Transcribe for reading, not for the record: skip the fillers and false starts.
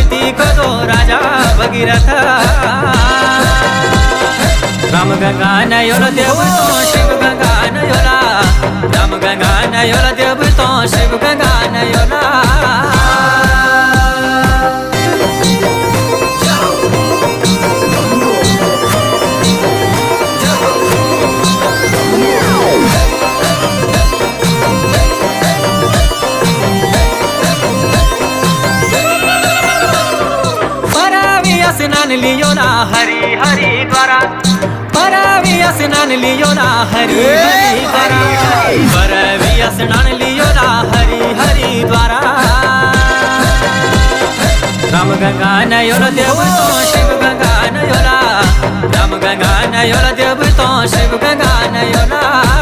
भक्ति करो राजा भगीरथ राम गंगा नयोला देव तो शिव गंगा नयोला राम गंगा नयोला देव तो शिव गंगा नयोला स्नान लियो ना हरि हरि द्वारा परवी स्नान लियो ना हरि हरि द्वारा परवी स्नान लियो ना हरि हरि द्वारा राम गंगा नयोला देव तो शिव गंगा नयोला राम गंगा नयोला देव तो शिव गंगा नयोला